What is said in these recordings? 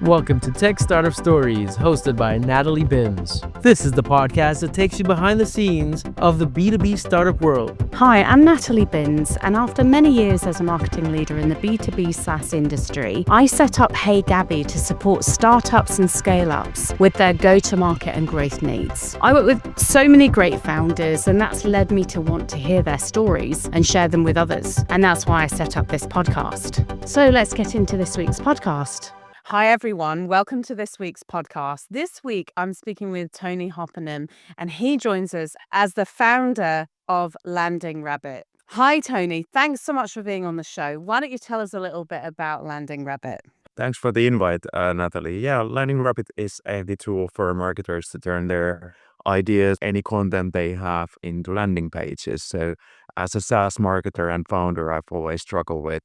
Welcome to Tech Startup Stories, hosted by Natalie Binns. This is the podcast that takes you behind the scenes of the B2B startup world. Hi, I'm Natalie Binns, and after many years as a marketing leader in the B2B SaaS industry, I set up LandingRabbit to support startups and scale-ups with their go-to-market and growth needs. I work with so many great founders, and that's led me to want to hear their stories and share them with others. And that's why I set up this podcast. So let's get into this week's podcast. Hi, everyone. Welcome to this week's podcast. This week, I'm speaking with Toni Hopponen, and he joins us as the founder of LandingRabbit. Hi, Toni. Thanks so much for being on the show. Why don't you tell us a little bit about LandingRabbit? Thanks for the invite, Natalie. Yeah, LandingRabbit is the tool for marketers to turn their ideas, any content they have, into landing pages. So as a SaaS marketer and founder, I've always struggled with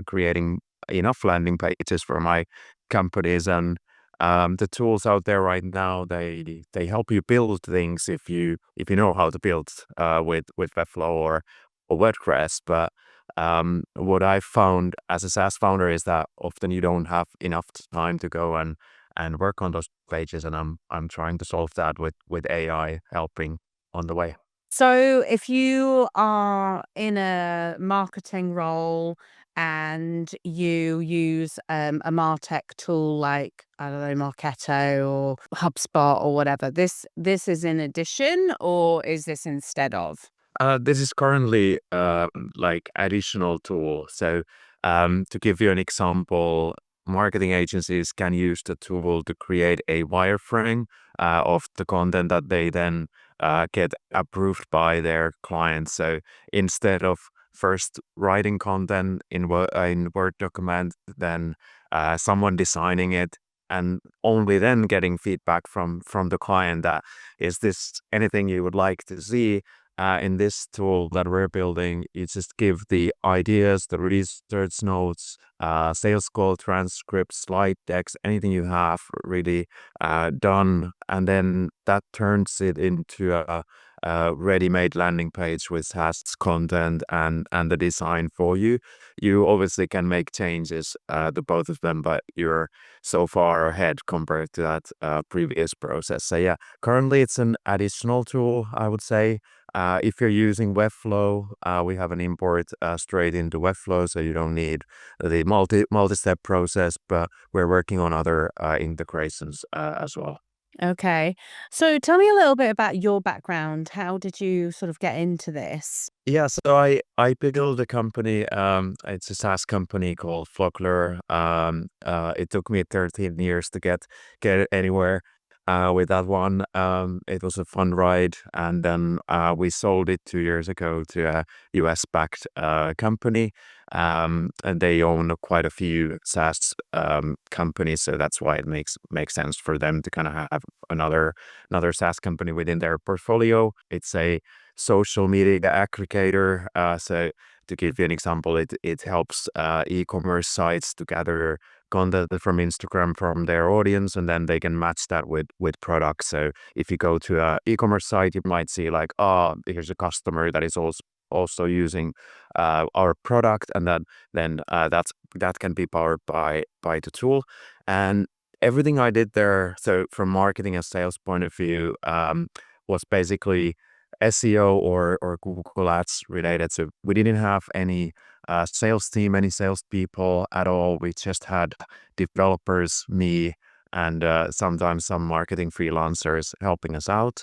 creating enough landing pages for my companies, and the tools out there right now, they help you build things if you know how to build with Webflow or WordPress. But what I've found as a SaaS founder is that often you don't have enough time to go and work on those pages, and I'm trying to solve that with AI helping on the way. So if you are in a marketing role and you use a MarTech tool like, I don't know, Marketo or HubSpot or whatever, this is in addition, or is this instead of? This is currently like additional tool. So to give you an example, marketing agencies can use the tool to create a wireframe of the content that they then get approved by their clients. So instead of first writing content in Word document, then someone designing it, and only then getting feedback from the client that, is this anything you would like to see? In this tool that we're building, you just give the ideas, the research notes, sales call transcripts, slide decks, anything you have really done, and then that turns it into a ready-made landing page which has content and the design for you. You obviously can make changes to both of them, but you're so far ahead compared to that previous process. So yeah, currently it's an additional tool, I would say. If you're using Webflow, we have an import straight into Webflow, so you don't need the multi-step process, but we're working on other integrations as well. Okay. So tell me a little bit about your background. How did you sort of get into this? Yeah, so I built a company. It's a SaaS company called Flockler. It took me 13 years to get anywhere with that one. It was a fun ride, and then we sold it 2 years ago to a US-backed company. And they own quite a few SaaS companies, so that's why it makes sense for them to kind of have another SaaS company within their portfolio. It's a social media aggregator. So to give you an example, it helps e-commerce sites to gather content from Instagram from their audience, and then they can match that with products. So if you go to an e-commerce site, you might see like, oh, here's a customer that is also using our product, and then that can be powered by the tool. And everything I did there, so from marketing and sales point of view, was basically SEO or Google Ads related. So we didn't have any sales team, any salespeople at all. We just had developers, me, and sometimes some marketing freelancers helping us out.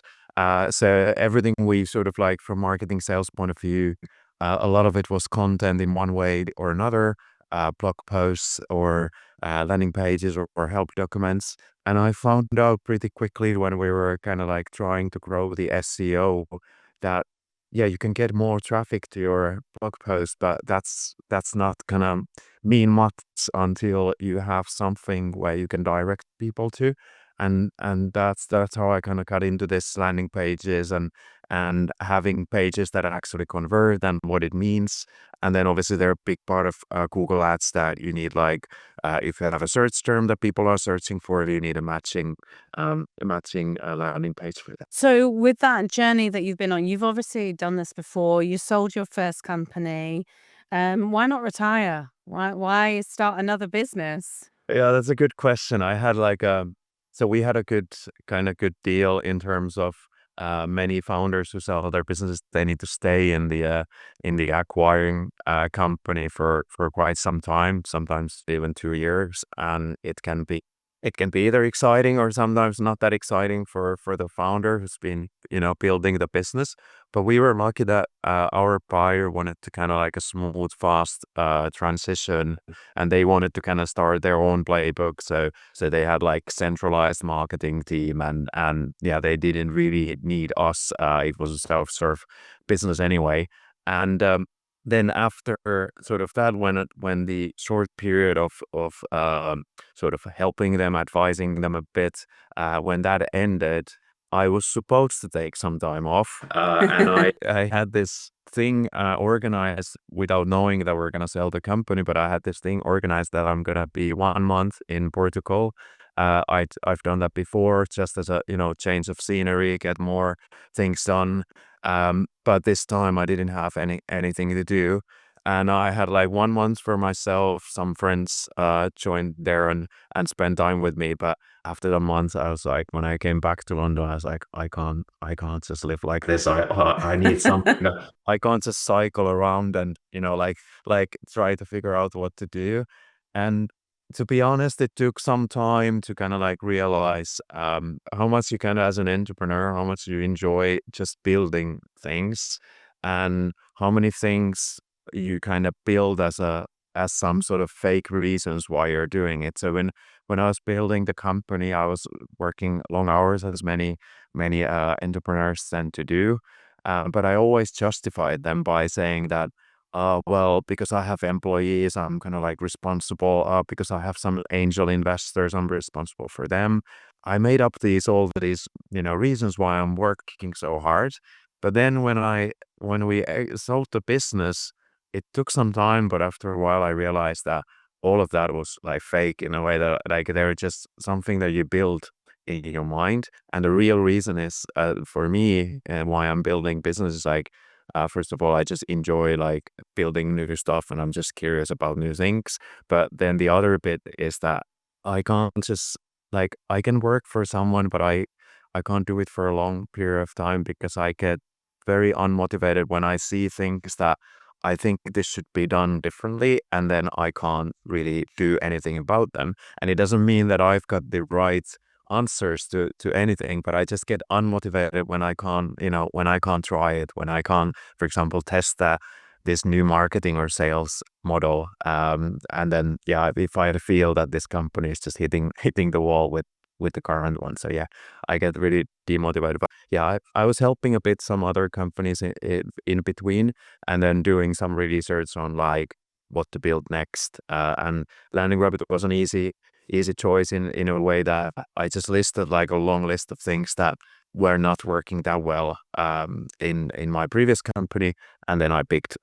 So everything we sort of like from marketing sales point of view, a lot of it was content in one way or another, blog posts or landing pages or help documents. And I found out pretty quickly when we were kind of like trying to grow the SEO that, yeah, you can get more traffic to your blog post, but that's not gonna mean much until you have something where you can direct people to. And that's how I kind of got into this landing pages and having pages that actually convert and what it means. And then obviously they're a big part of Google Ads that you need, like if you have a search term that people are searching for, you need a matching landing page for that. So with that journey that you've been on, you've obviously done this before. You sold your first company. Why not retire? Why start another business? Yeah, that's a good question. I had like so we had a good deal in terms of many founders who sell their businesses. They need to stay in the acquiring company for quite some time, sometimes even 2 years, and it can be either exciting or sometimes not that exciting for the founder who's been building the business. But we were lucky that our buyer wanted to kind of like a smooth, fast transition, and they wanted to kind of start their own playbook. So they had like centralized marketing team, and yeah, they didn't really need us. It was a self-serve business anyway. And then after sort of that, when the short period of sort of helping them, advising them a bit, when that ended, I was supposed to take some time off, and I had this thing organized without knowing that we're gonna sell the company. But I had this thing organized that I'm gonna be 1 month in Portugal. I've done that before, just as a change of scenery, get more things done. But this time I didn't have anything to do, and I had like 1 month for myself. Some friends joined there and spent time with me. But after the month, I was like, when I came back to London, I was like, I can't just live like this. I need something. I can't just cycle around and like try to figure out what to do. And to be honest, it took some time to kind of like realize how much you kind of, as an entrepreneur, how much you enjoy just building things, and how many things you kind of build as some sort of fake reasons why you're doing it. So when I was building the company, I was working long hours, as many entrepreneurs tend to do, but I always justified them by saying that, well, because I have employees, I'm kind of like responsible. Because I have some angel investors, I'm responsible for them. I made up all these reasons why I'm working so hard. But then when we sold the business, it took some time, but after a while I realized that all of that was like fake, in a way that like they're just something that you build in your mind. And the real reason is, for me, and why I'm building business is like, first of all, I just enjoy like building new stuff, and I'm just curious about new things. But then the other bit is that I can't just like, I can work for someone, but I can't do it for a long period of time, because I get very unmotivated when I see things that I think this should be done differently, and then I can't really do anything about them. And it doesn't mean that I've got the right answers to anything, but I just get unmotivated when I can't, when I can't try it, when I can't, for example, test this new marketing or sales model. And then, yeah, if I feel that this company is just hitting the wall with the current one. So yeah, I get really demotivated. But yeah, I was helping a bit some other companies in between, and then doing some research on like what to build next. And LandingRabbit was an easy choice in a way that I just listed like a long list of things that were not working that well in my previous company, and then I picked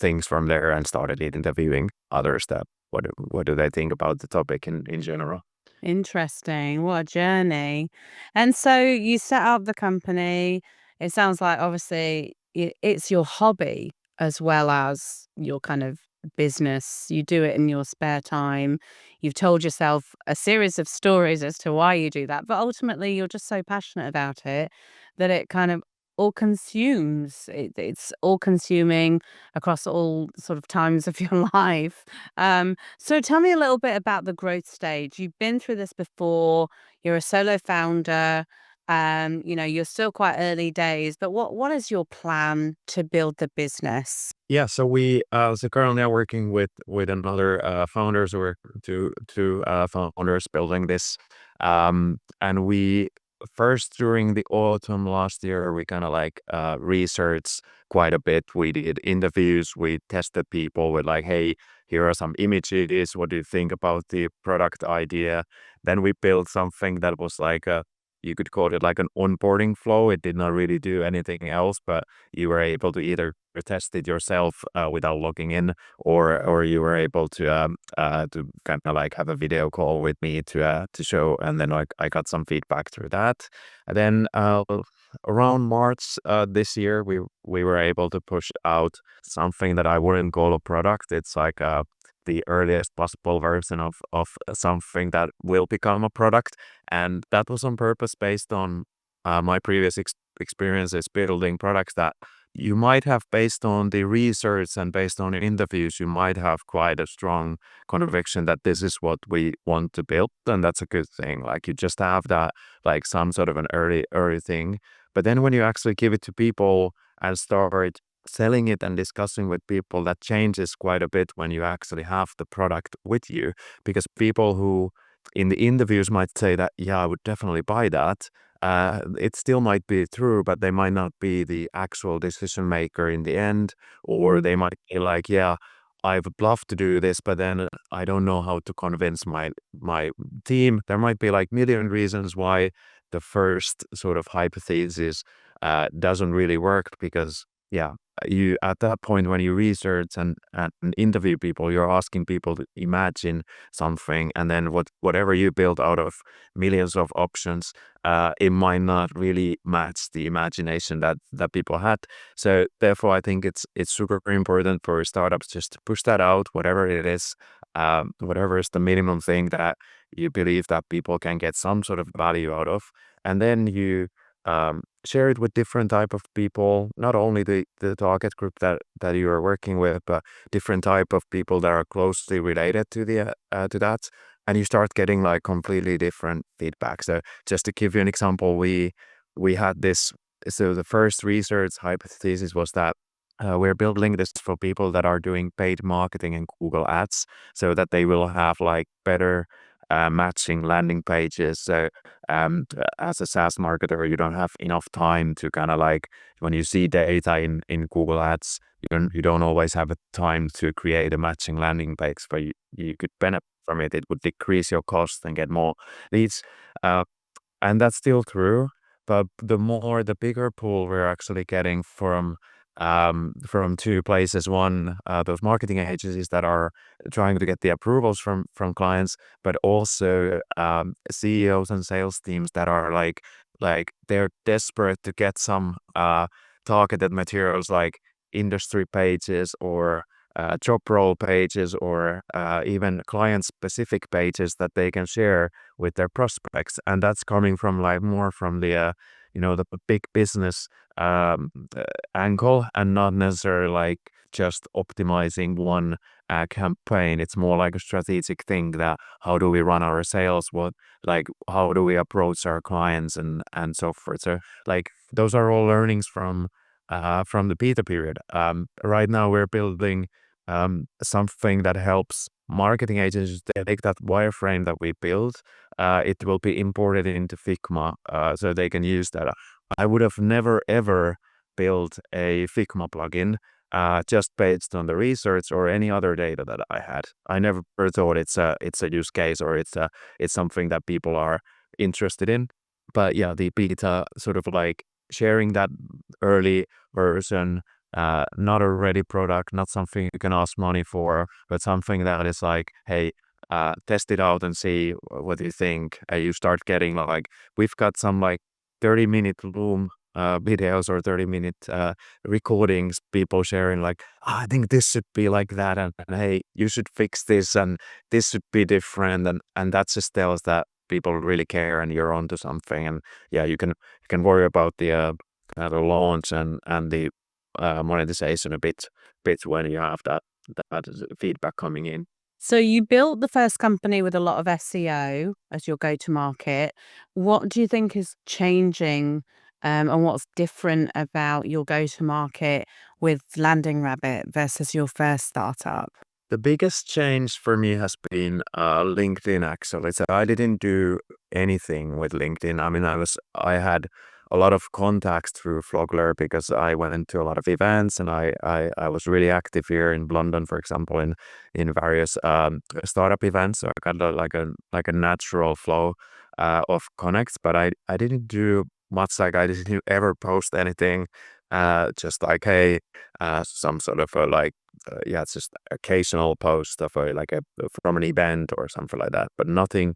things from there and started interviewing others that what do they think about the topic in general. Interesting. What a journey. And so you set up the company. It sounds like obviously it's your hobby as well as your kind of business. You do it in your spare time. You've told yourself a series of stories as to why you do that, but ultimately you're just so passionate about it that it kind of all consumes. It's all consuming across all sort of times of your life. So tell me a little bit about the growth stage. You've been through this before. You're a solo founder. You're still quite early days, but what is your plan to build the business? Yeah, so so currently I'm working with another founders, so we're two founders building this, and we first, during the autumn last year, we kind of like researched quite a bit. We did interviews, we tested people with like, hey, here are some images, what do you think about the product idea? Then we built something that was like you could call it like an onboarding flow. It did not really do anything else, but you were able to either test it yourself without logging in, or you were able to kind of like have a video call with me to show, and then like I got some feedback through that. And then around March this year, we were able to push out something that I wouldn't call a product. It's like the earliest possible version of something that will become a product. And that was on purpose based on my previous experiences building products that you might have, based on the research and based on interviews, you might have quite a strong conviction that this is what we want to build, and that's a good thing. Like you just have that, like some sort of an early thing. But then when you actually give it to people and start selling it and discussing with people, that changes quite a bit when you actually have the product with you, because people who in the interviews might say that, yeah, I would definitely buy that. It still might be true, but they might not be the actual decision maker in the end, or they might be like, yeah, I would love to do this, but then I don't know how to convince my team. There might be like million reasons why the first sort of hypothesis doesn't really work, because yeah, you at that point when you research and interview people, you're asking people to imagine something, and then whatever you build out of millions of options, it might not really match the imagination that people had. So therefore, I think it's super important for startups just to push that out, whatever it is, whatever is the minimum thing that you believe that people can get some sort of value out of, and then you share it with different type of people, not only the target group that you are working with, but different type of people that are closely related to the to that, and you start getting like completely different feedback. So just to give you an example, we had this. So the first research hypothesis was that we're building this for people that are doing paid marketing in Google Ads, so that they will have like better matching landing pages. So as a SaaS marketer, you don't have enough time to kind of like, when you see data in Google Ads, you don't always have a time to create a matching landing page, but you could benefit from it. It would decrease your cost and get more leads. And that's still true, but the bigger pool we're actually getting from two places. One, those marketing agencies that are trying to get the approvals from clients, but also CEOs and sales teams that are like they're desperate to get some targeted materials, like industry pages or job role pages, or even client specific pages that they can share with their prospects. And that's coming from like more from the the big business angle, and not necessarily like just optimizing one campaign. It's more like a strategic thing, that how do we run our sales, how do we approach our clients, and so forth. So like those are all learnings from the beta period. Right now we're building something that helps marketing agencies to take that wireframe that we build. It will be imported into Figma, so they can use that. I would have never ever built a Figma plugin just based on the research or any other data that I had. I never thought it's a use case, or it's something that people are interested in. But yeah, the beta sort of like sharing that early version, not a ready product, not something you can ask money for, but something that is like, hey, test it out and see what you think. You start getting like, we've got some like 30-minute Loom videos or 30-minute recordings, people sharing like, I think this should be like that, and hey, you should fix this, and this should be different, and that just tells that people really care and you're onto something. And yeah, you can worry about the launch and the monetization a bit when you have that feedback coming in. So you built the first company with a lot of SEO as your go-to-market. What do you think is changing, and what's different about your go-to-market with LandingRabbit versus your first startup? The biggest change for me has been LinkedIn, actually. So I didn't do anything with LinkedIn. I mean, I had a lot of contacts through Flogler, because I went to a lot of events, and I was really active here in London, for example, in various startup events. So I got like a natural flow of connects, but I didn't do much. Like I didn't ever post anything. Just like, hey, some sort of yeah, it's just occasional post of from an event or something like that, but nothing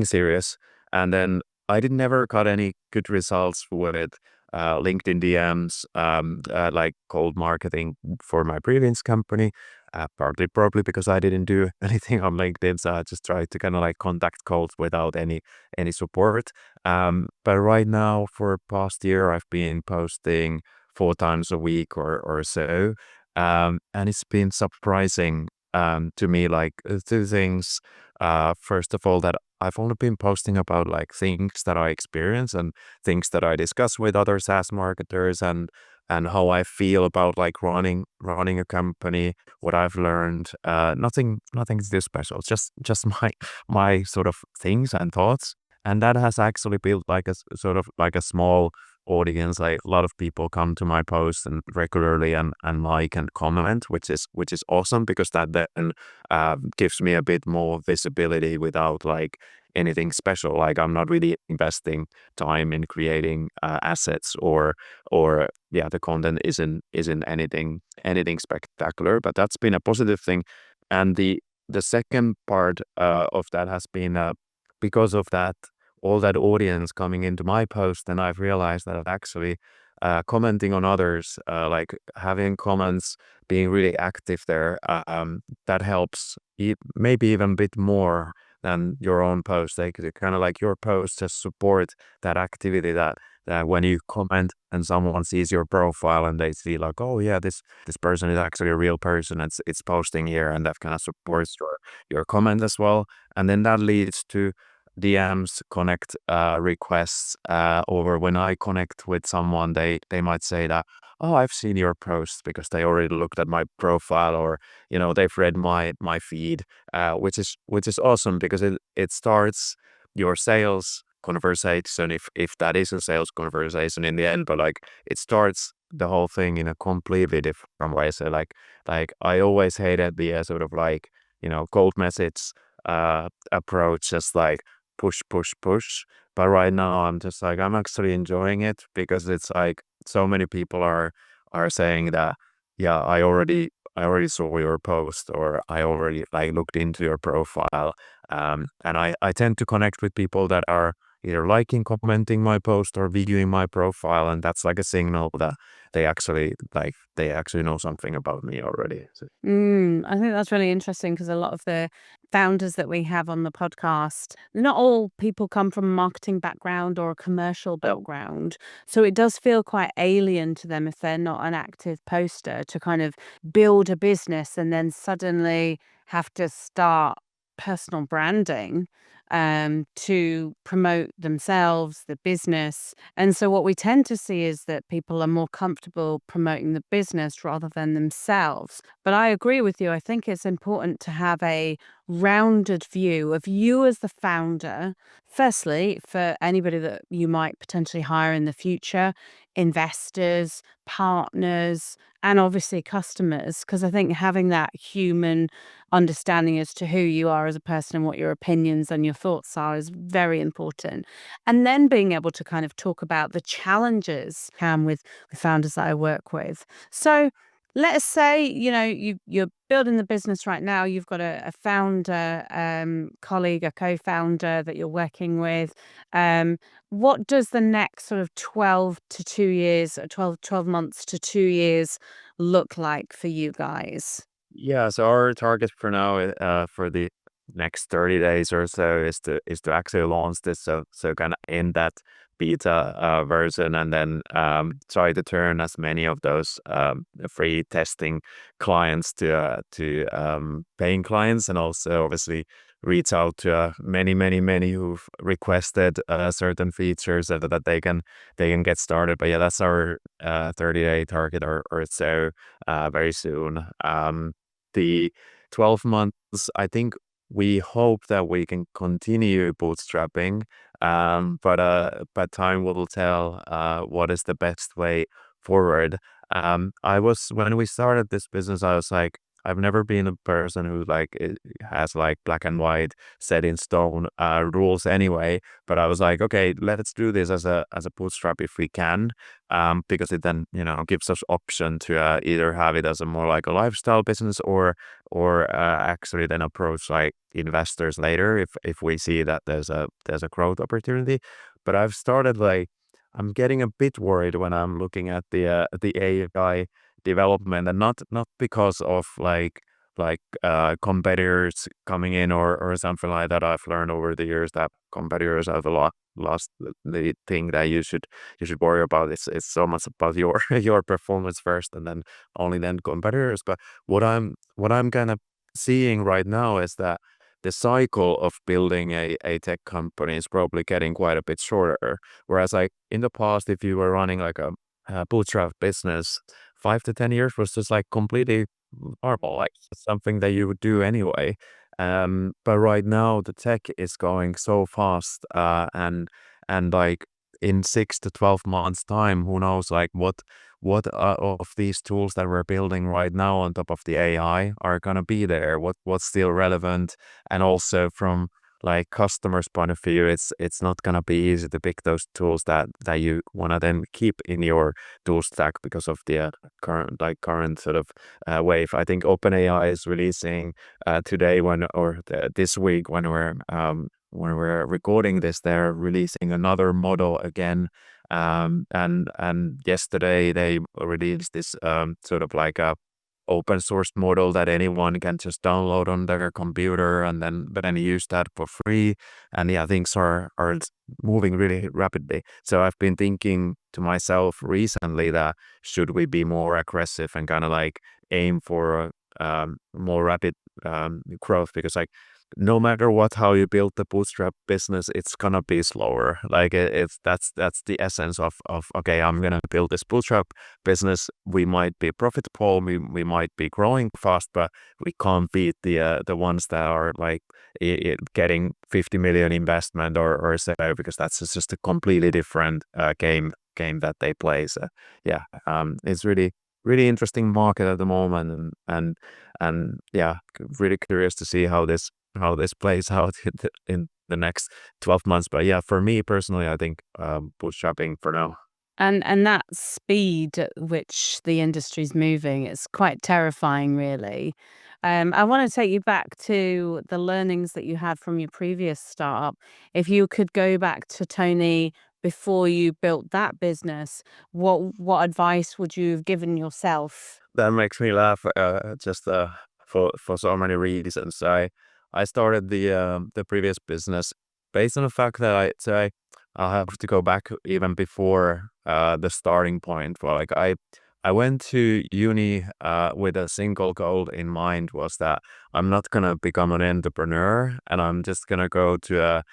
serious. And then I did never got any good results with it. LinkedIn DMs, like cold marketing for my previous company. partly probably because I didn't do anything on LinkedIn, so I just tried to kind of like contact cold without any support. But right now, for past year, I've been posting 4 times a week or so, and it's been surprising to me, like two things. First of all, that I've only been posting about like things that I experience and things that I discuss with other SaaS marketers, and how I feel about like running a company, what I've learned. Nothing too special. Just my sort of things and thoughts, and that has actually built like sort of like a small audience. Like a lot of people come to my posts and regularly and like and comment, which is awesome, because that then gives me a bit more visibility without like anything special. Like I'm not really investing time in creating assets, or yeah, the content isn't anything spectacular, but that's been a positive thing. And the second part of that has been because of that, all that audience coming into my post, and I've realized that actually commenting on others, like having comments, being really active there, that helps maybe even a bit more than your own post. Like kind of like your post just support that activity, that when you comment and someone sees your profile and they see like, oh yeah, this person is actually a real person, it's posting here, and that kind of supports your comment as well. And then that leads to DMs, connect requests, or when I connect with someone, they might say that, oh, I've seen your post, because they already looked at my profile, or they've read my feed, which is awesome, because it starts your sales conversation, if that is a sales conversation in the end, but like it starts the whole thing in a completely different way. So like I always hated the sort of like cold message approach, just like push, push, push. But right now I'm just like, I'm actually enjoying it, because it's like so many people are saying that, yeah, I already saw your post, or I already like looked into your profile. And I tend to connect with people that are either liking, commenting my post, or viewing my profile, and that's like a signal that they actually know something about me already. So, I think that's really interesting, because a lot of the founders that we have on the podcast, not all people come from a marketing background or a commercial background. So it does feel quite alien to them, if they're not an active poster, to kind of build a business and then suddenly have to start personal branding to promote themselves, the business. And so what we tend to see is that people are more comfortable promoting the business rather than themselves. But I agree with you. I think it's important to have a rounded view of you as the founder. Firstly, for anybody that you might potentially hire in the future, investors, partners, and obviously customers, because I think having that human understanding as to who you are as a person and what your opinions and your thoughts are is very important. And then being able to kind of talk about the challenges with founders that I work with. So let us say, you're building the business right now. You've got a founder, colleague, a co-founder that you're working with. What does the next sort of 12 to 2 years, or 12 months to 2 years look like for you guys? yeah, so our target for now, for the next 30 days or so, is to actually launch this, so kind of in that beta version, and then try to turn as many of those free testing clients to paying clients, and also obviously reach out to many who've requested certain features, that they can get started. But yeah, that's our 30-day target, or so, very soon. The 12 months, I think we hope that we can continue bootstrapping, but time will tell what is the best way forward. When we started this business, I was like, I've never been a person who like has like black and white set in stone rules anyway. But I was like, okay, let's do this as a bootstrap if we can, because it then gives us option to either have it as a more like a lifestyle business, or actually then approach like investors later, if we see that there's a growth opportunity. But I've started like, I'm getting a bit worried when I'm looking at the AI development, and not because of like like competitors coming in or something like that. I've learned over the years that competitors are the last the thing that you should worry about. It's so much about your your performance first, and then only then competitors. But what I'm kind of seeing right now is that the cycle of building a tech company is probably getting quite a bit shorter. Whereas like in the past, if you were running like a bootstrap business, 5 to 10 years was just like completely normal, like something that you would do anyway. But right now the tech is going so fast, and like in 6 to 12 months time, who knows like what of these tools that we're building right now on top of the AI are gonna be there, what's still relevant. And also from like customers' point of view, it's not gonna be easy to pick those tools that you wanna then keep in your tool stack because of the current sort of wave. I think OpenAI is releasing today this week when we're recording this, they're releasing another model again. And yesterday they released this sort of like a open source model that anyone can just download on their computer and then use that for free. And yeah, things are moving really rapidly. So I've been thinking to myself recently that should we be more aggressive and kind of like aim for more rapid growth, because like no matter what, how you build the bootstrap business, it's gonna be slower. Like it's that's the essence of okay, I'm gonna build this bootstrap business. We might be profitable, we might be growing fast, but we can't beat the ones that are like getting 50 million investment or so, because that's just a completely different game that they play. So yeah, it's really interesting market at the moment, and yeah, really curious to see how this plays out in the next 12 months. But yeah, for me personally, I think bootstrapping for now. And that speed at which the industry's moving, it's quite terrifying, really. I want to take you back to the learnings that you had from your previous startup. If you could go back to Tony before you built that business, what advice would you have given yourself? That makes me laugh just for so many reasons. I started the previous business based on the fact that I'll have to go back even before the starting point. Well, like I went to uni with a single goal in mind, was that I'm not gonna become an entrepreneur, and I'm just gonna go to a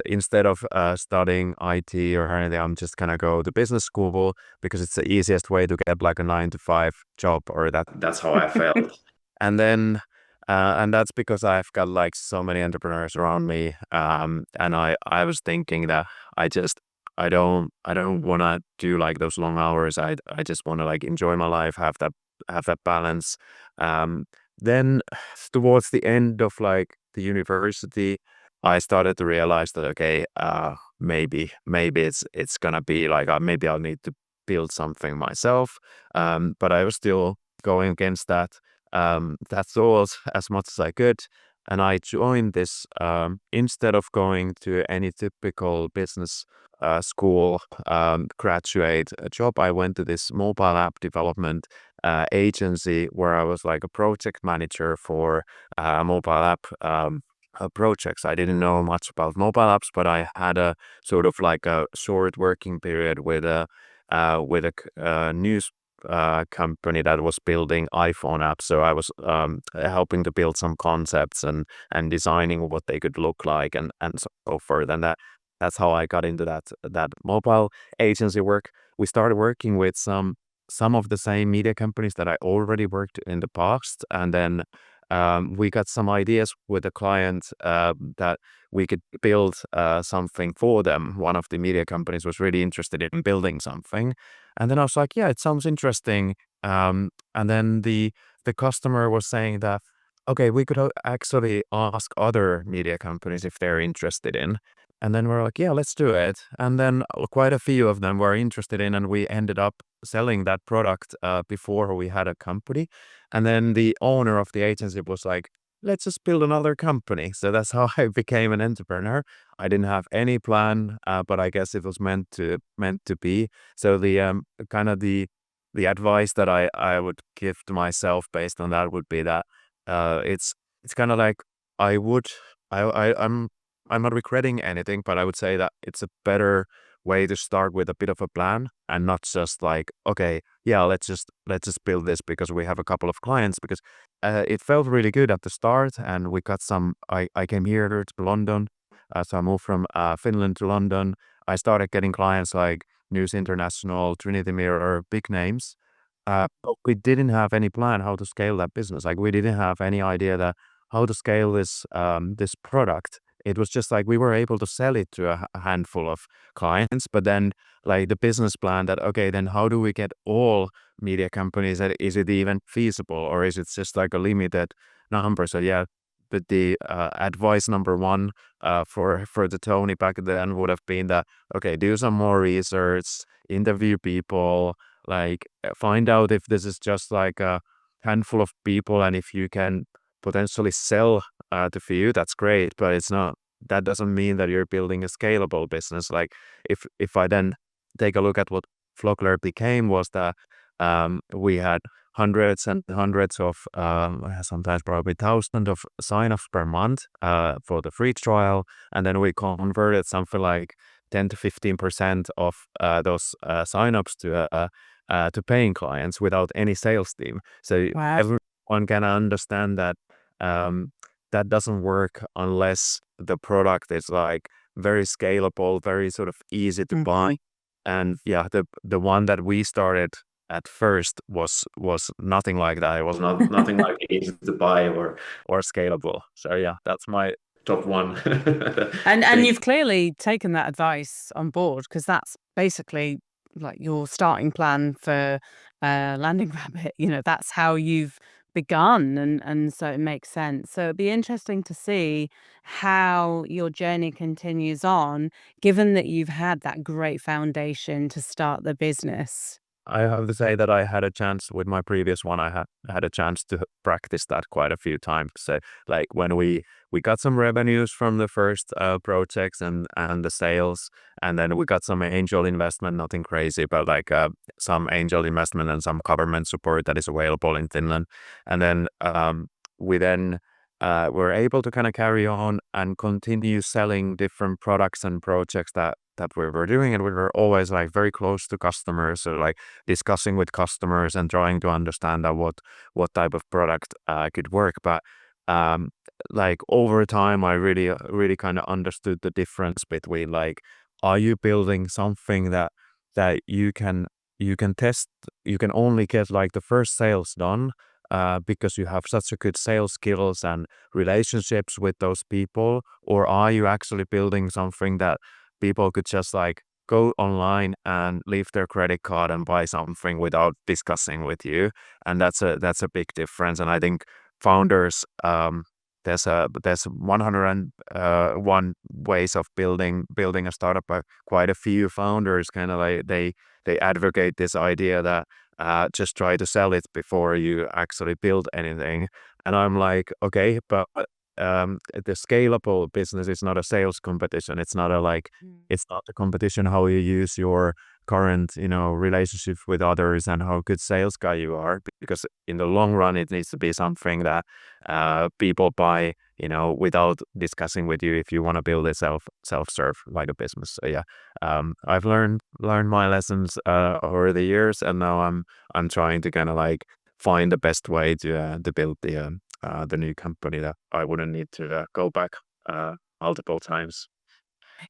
instead of studying IT or anything, I'm just gonna go to business school because it's the easiest way to get like a 9 to 5 job, or that's how I felt. And then and that's because I've got like so many entrepreneurs around me, and I was thinking that I don't want to do like those long hours. I just want to like enjoy my life, have that balance. Then towards the end of like the university, I started to realize that okay, maybe it's gonna be like maybe I'll need to build something myself. But I was still going against that. That's all as much as I could. And I joined this instead of going to any typical business school graduate job. I went to this mobile app development agency where I was like a project manager for mobile app projects. I didn't know much about mobile apps, but I had a sort of like a short working period with a news company that was building iPhone apps. So I was helping to build some concepts and designing what they could look like and so forth. And that's how I got into that mobile agency work. We started working with some of the same media companies that I already worked in the past, and then we got some ideas with the client that we could build something for them. One of the media companies was really interested in building something, and then I was like, "Yeah, it sounds interesting." And then the customer was saying that, "Okay, we could actually ask other media companies if they're interested in." And then we're like, "Yeah, let's do it." And then quite a few of them were interested in, and we ended up selling that product before we had a company. And then the owner of the agency was like, "Let's just build another company." So that's how I became an entrepreneur. I didn't have any plan, but I guess it was meant to be. So the kind of the advice that I would give to myself based on that would be that it's kind of like I would I'm not regretting anything, but I would say that it's a better way to start with a bit of a plan and not just like, okay, yeah, let's just build this because we have a couple of clients, because it felt really good at the start, and we got some. I came here to London, so I moved from Finland to London. I started getting clients like News International, Trinity Mirror, big names. But we didn't have any plan how to scale that business. Like we didn't have any idea that how to scale this product. It was just like we were able to sell it to a handful of clients, but then like the business plan that, okay, then how do we get all media companies? That is it even feasible, or is it just like a limited number? So yeah, but the advice number one for the Tony back then would have been that, okay, do some more research, interview people, like find out if this is just like a handful of people, and if you can potentially sell to few, that's great, but it's not. That doesn't mean that you're building a scalable business. Like if I then take a look at what Flockler became, was that we had hundreds and hundreds of sometimes probably thousands of sign-ups per month for the free trial, and then we converted something like 10 to 15% of those sign-ups to paying clients without any sales team. So Wow. everyone can understand that that doesn't work unless the product is like very scalable, very sort of easy to buy. And yeah, the one that we started at first was nothing like that. It was nothing like easy to buy or scalable. So yeah, that's my top one. And thing. you've clearly taken that advice on board, because that's basically like your starting plan for LandingRabbit. You know, that's how you've begun, and so it makes sense. So it'd be interesting to see how your journey continues on, given that you've had that great foundation to start the business. I have to say that I had a chance with my previous one. I had a chance to practice that quite a few times. So like when we got some revenues from the first projects and the sales, and then we got some angel investment, nothing crazy, but like some angel investment and some government support that is available in Finland. And then we then were able to kind of carry on and continue selling different products and projects that we were doing, and we were always like very close to customers, so like discussing with customers and trying to understand that what type of product could work. But like over time, I really kind of understood the difference between like, are you building something that you can test, you can only get like the first sales done because you have such a good sales skills and relationships with those people, or are you actually building something that people could just like go online and leave their credit card and buy something without discussing with you? And that's a big difference. And I think founders, there's 101 ways of building a startup, but quite a few founders kind of like they advocate this idea that just try to sell it before you actually build anything. And I'm like, okay, but the scalable business is not a sales competition. It's not it's not a competition how you use your current, relationships with others and how good sales guy you are, because in the long run, it needs to be something that people buy, without discussing with you if you want to build a self-serve like a business. So yeah, I've learned my lessons over the years, and now I'm trying to kind of like find the best way to build the new company that I wouldn't need to go back multiple times.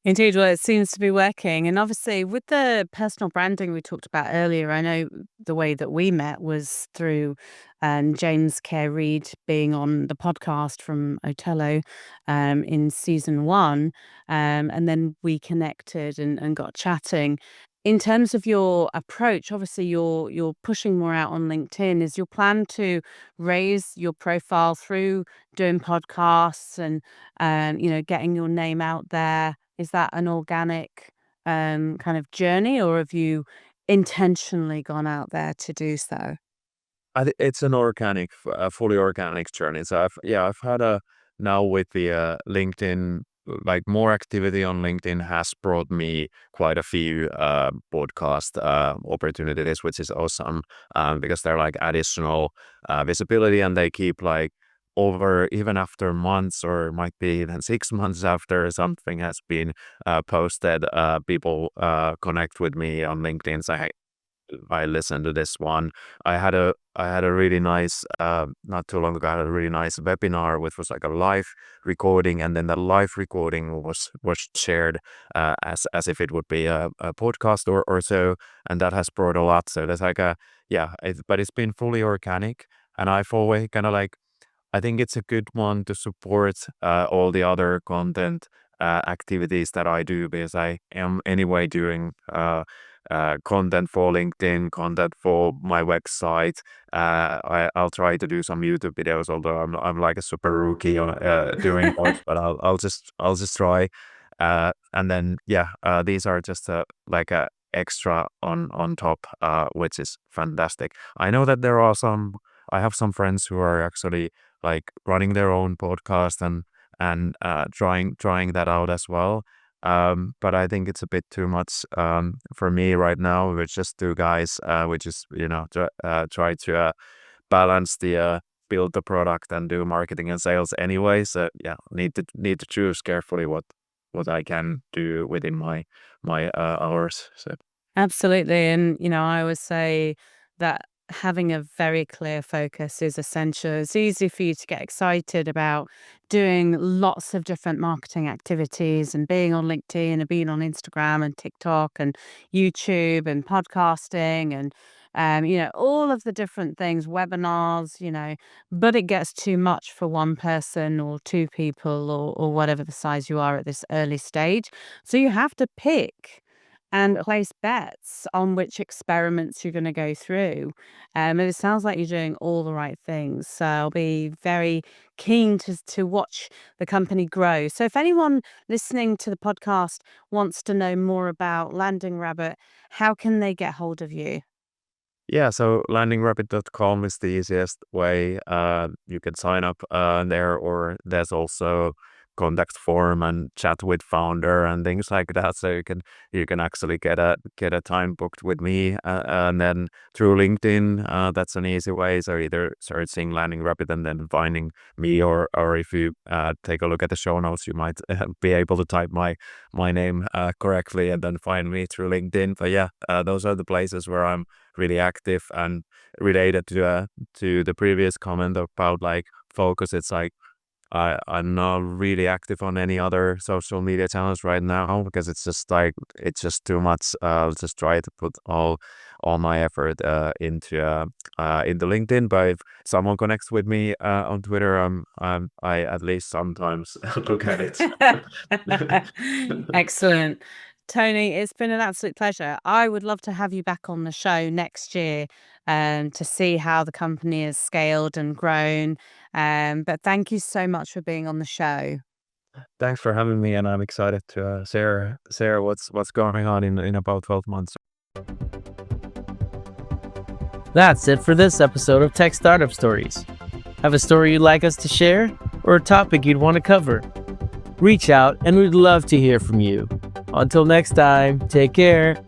Indeed, well, it seems to be working. And obviously, with the personal branding we talked about earlier, I know the way that we met was through James Care Reed being on the podcast from Otello in season one. And then we connected and got chatting. In terms of your approach, obviously you're pushing more out on LinkedIn. Is your plan to raise your profile through doing podcasts and getting your name out there? Is that an organic kind of journey, or have you intentionally gone out there to do so? It's an organic, fully organic journey. So I've had now with the LinkedIn, like more activity on LinkedIn has brought me quite a few podcast opportunities, which is awesome because they're like additional visibility, and they keep like over even after months, or might be even 6 months after something has been posted, people connect with me on LinkedIn, say, hey, I listened to this one. I had a really nice not too long ago. I had a really nice webinar, which was like a live recording, and then the live recording was shared as if it would be a podcast or so, and that has brought a lot. So there's like but it's been fully organic, and I've always kind of like, I think it's a good one to support all the other content activities that I do, because I am anyway doing content for LinkedIn, content for my website. I'll try to do some YouTube videos, although I'm like a super rookie on doing those, but I'll just try. And then these are just like a extra on top, which is fantastic. I know that I have some friends who are actually like running their own podcast and trying that out as well. But I think it's a bit too much for me right now. We're just two guys. We just try to balance the build the product and do marketing and sales anyway. So need to choose carefully what I can do within my hours. So Absolutely. And, I always say that having a very clear focus is essential. It's easy for you to get excited about doing lots of different marketing activities and being on LinkedIn and being on Instagram and TikTok and YouTube and podcasting and, all of the different things, webinars, but it gets too much for one person or two people or whatever the size you are at this early stage. So you have to pick and place bets on which experiments you're going to go through. And it sounds like you're doing all the right things. So I'll be very keen to watch the company grow. So if anyone listening to the podcast wants to know more about LandingRabbit, how can they get hold of you? yeah, so landingrabbit.com is the easiest way. You can sign up there, or there's also contact form and chat with founder and things like that. So you can actually get a time booked with me, and then through LinkedIn, that's an easy way. So either searching LandingRabbit and then finding me, or if you take a look at the show notes, you might be able to type my name correctly and then find me through LinkedIn. But those are the places where I'm really active. And related to the previous comment about like focus, it's like I'm not really active on any other social media channels right now, because it's just too much. I'll just try to put all my effort into LinkedIn. But if someone connects with me on Twitter, I at least sometimes look at it. Excellent. Toni, it's been an absolute pleasure. I would love to have you back on the show next year to see how the company has scaled and grown. But thank you so much for being on the show. Thanks for having me, and I'm excited to share what's going on in about 12 months. That's it for this episode of Tech Startup Stories. Have a story you'd like us to share, or a topic you'd want to cover? Reach out and we'd love to hear from you. Until next time, take care.